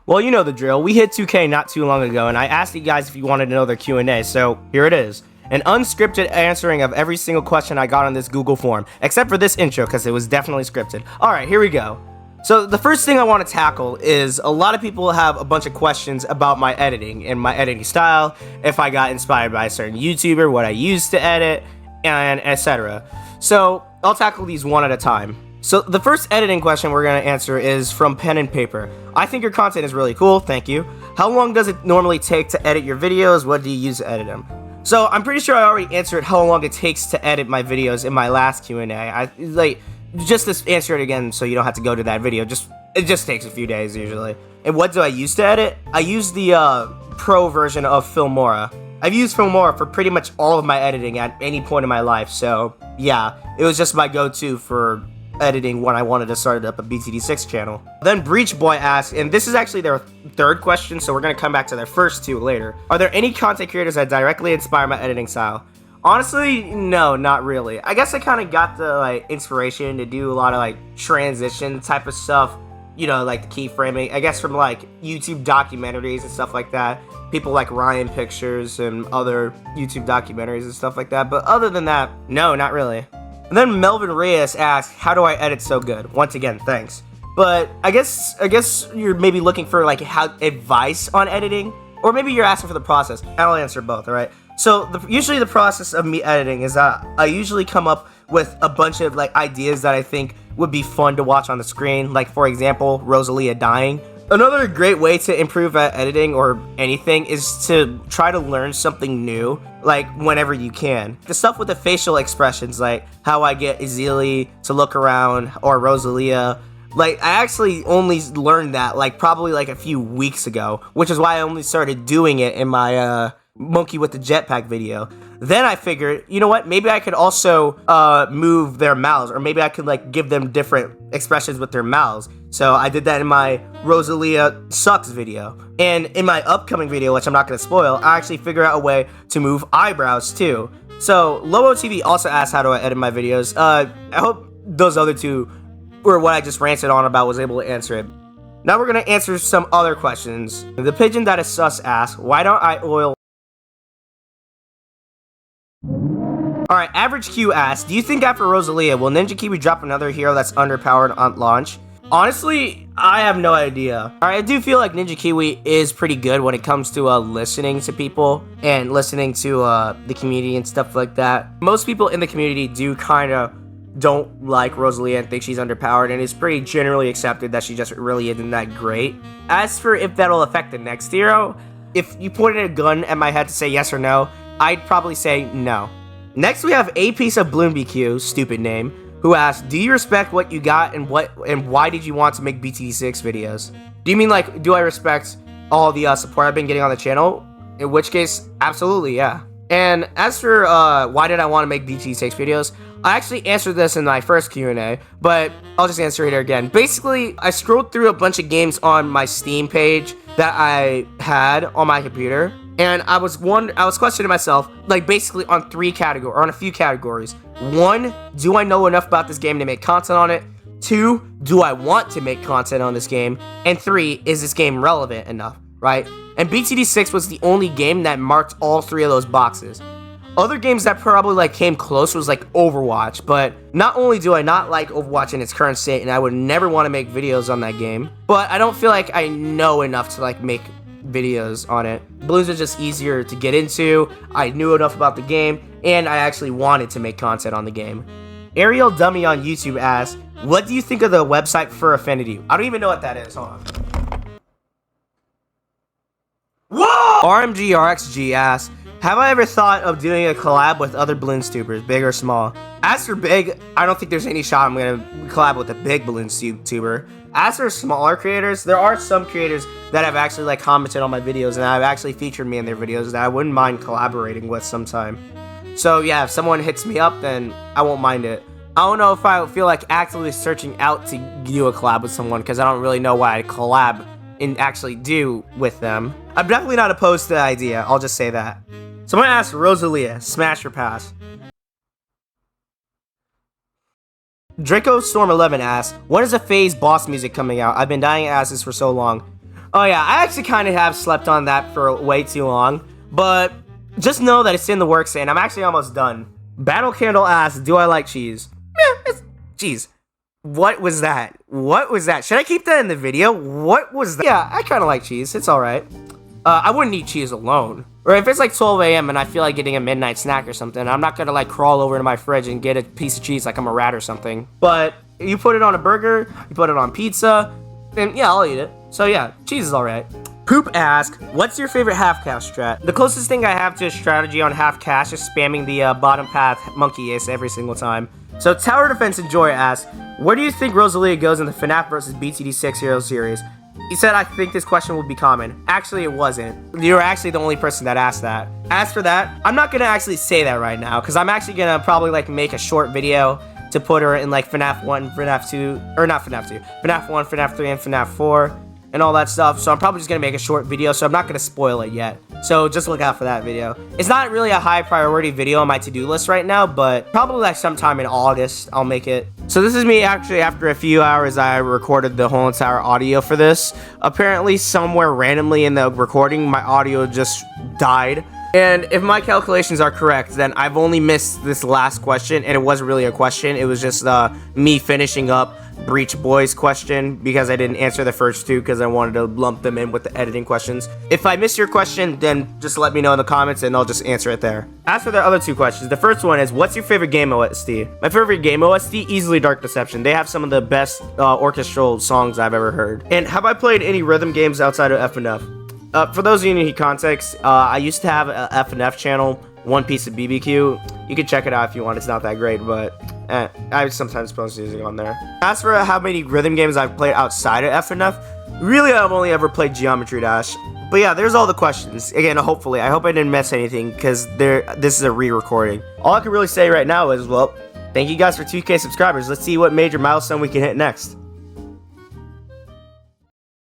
Well, you know the drill. We hit 2K not too long ago, and I asked you guys if you wanted to know their Q&A, so here it is. An unscripted answering of every single question I got on this Google form, except for this intro, because it was definitely scripted. Alright, here we go. So the first thing I want to tackle is a lot of people have a bunch of questions about my editing and my editing style, if I got inspired by a certain YouTuber, what I used to edit, and etc. So I'll tackle these one at a time. So the first editing question we're going to answer is from Pen and Paper. I think your content is really cool, thank you. How long does it normally take to edit your videos? What do you use to edit them? So I'm pretty sure I already answered how long it takes to edit my videos in my last Q&A. Just to answer it again so you don't have to go to that video, it just takes a few days usually. And what do I use to edit? I use the pro version of Filmora. I've used Filmora for pretty much all of my editing at any point in my life, so yeah, it was just my go-to for editing when I wanted to start up a BTD6 channel. Then Breach Boy asked, and this is actually their third question, so we're gonna come back to their first two later. Are there any content creators that directly inspire my editing style? Honestly, no, not really. I guess I kind of got the inspiration to do a lot of transition type of stuff, you know, like the keyframing, I guess from YouTube documentaries and stuff like that. People like Ryan Pictures and other YouTube documentaries and stuff like that, but other than that, no, not really. And then Melvin Reyes asked, how do I edit so good? Once again, thanks. But I guess you're maybe looking for advice on editing, or maybe you're asking for the process. I'll answer both, alright? So usually the process of me editing is that I usually come up with a bunch of ideas that I think would be fun to watch on the screen. Like for example, Rosalia dying. Another great way to improve at editing or anything is to try to learn something new, whenever you can. The stuff with the facial expressions, like how I get Ezili to look around, or Rosalia. I actually only learned that probably a few weeks ago, which is why I only started doing it in my monkey with the jetpack video. Then I figured, you know what, maybe I could also move their mouths, or maybe I could give them different expressions with their mouths. So I did that in my Rosalia sucks video. And in my upcoming video, which I'm not going to spoil, I actually figure out a way to move eyebrows too. So Lobo TV also asked how do I edit my videos. I hope those other two, or what I just ranted on about, was able to answer it. Now we're going to answer some other questions. The pigeon that is sus asked, why don't I oil... Alright, Average Q asked, do you think after Rosalia, will Ninja Kiwi drop another hero that's underpowered on launch? Honestly, I have no idea. Alright, I do feel like Ninja Kiwi is pretty good when it comes to listening to people and listening to the community and stuff like that. Most people in the community do kind of don't like Rosalia and think she's underpowered, and it's pretty generally accepted that she just really isn't that great. As for if that'll affect the next hero, if you pointed a gun at my head to say yes or no, I'd probably say no. Next we have ApieceofBloonBQ, stupid name, who asked, do you respect what you got and why did you want to make BTD6 videos? Do you mean do I respect all the support I've been getting on the channel? In which case, absolutely, yeah. And as for why did I want to make BTD6 videos, I actually answered this in my first Q&A, but I'll just answer it here again. Basically, I scrolled through a bunch of games on my Steam page that I had on my computer, and I was questioning myself, basically on a few categories. 1, do I know enough about this game to make content on it? 2, do I want to make content on this game? And 3, is this game relevant enough, right? And BTD6 was the only game that marked all 3 of those boxes. Other games that probably make close was Overwatch, but not only do I not like Overwatch in its current state, and I would never want to make videos on that game, but I don't feel like I know enough to make videos on it. Bloons was just easier to get into, I knew enough about the game, and I actually wanted to make content on the game. Ariel Dummy on YouTube asked, what do you think of the website for Affinity? I don't even know what that is, hold on. Whoa! RMGRXG asked, have I ever thought of doing a collab with other bloonstubers, big or small? As for big, I don't think there's any shot I'm gonna collab with a big bloonstuber. As for smaller creators, there are some creators that have actually commented on my videos and have actually featured me in their videos that I wouldn't mind collaborating with sometime. So yeah, if someone hits me up, then I won't mind it. I don't know if I feel like actively searching out to do a collab with someone, because I don't really know what I'd collab and actually do with them. I'm definitely not opposed to the idea, I'll just say that. So I'm gonna ask Rosalia, smash or pass? Draco Storm 11 asks, when is the phayze boss music coming out? I've been dying to ask this for so long. Oh yeah, I actually kind of have slept on that for way too long, but just know that it's in the works and I'm actually almost done. Battle Candle asks, do I like cheese? Yeah, it's cheese. What was that? What was that? Should I keep that in the video? What was that? Yeah, I kind of like cheese. It's alright. I wouldn't eat cheese alone. Or if it's like 12 a.m. and I feel like getting a midnight snack or something, I'm not gonna like crawl over to my fridge and get a piece of cheese like I'm a rat or something. But you put it on a burger, you put it on pizza, and yeah, I'll eat it. So yeah, cheese is alright. Poop asks, what's your favorite half cash strat? The closest thing I have to a strategy on half cash is spamming the bottom path monkey ace every single time. So Tower Defense Enjoy asks, where do you think Rosalia goes in the FNAF vs BTD6 Hero series? He said, I think this question would be common. Actually, it wasn't. You were actually the only person that asked that. As for that, I'm not gonna actually say that right now, because I'm actually gonna probably like make a short video to put her in like FNAF 1, FNAF 2, or not FNAF 2, FNAF 1, FNAF 3, and FNAF 4, and all that stuff. So I'm probably just gonna make a short video, so I'm not gonna spoil it yet. So just look out for that video. It's not really a high priority video on my to-do list right now, but probably like sometime in August, I'll make it. So this is me actually after a few hours I recorded the whole entire audio for this. Apparently somewhere randomly in the recording, my audio just died. And if my calculations are correct, then I've only missed this last question, and it wasn't really a question. It was just me finishing up Breach Boys question because I didn't answer the first two because I wanted to lump them in with the editing questions. If I miss your question, then just let me know in the comments and I'll just answer it there. As for the other two questions, the first one is, what's your favorite game OST? My favorite game OST, easily Dark Deception. They have some of the best orchestral songs I've ever heard. And have I played any rhythm games outside of FNF? For those of you who need context, I used to have a FNF channel, ApieceofBloonBQ. You can check it out if you want. It's not that great, but I sometimes post music on there. As for how many rhythm games I've played outside of FNF, really I've only ever played Geometry Dash. But yeah, there's all the questions. Again, hopefully, I hope I didn't miss anything because this is a re-recording. All I can really say right now is, well, thank you guys for 2K subscribers. Let's see what major milestone we can hit next.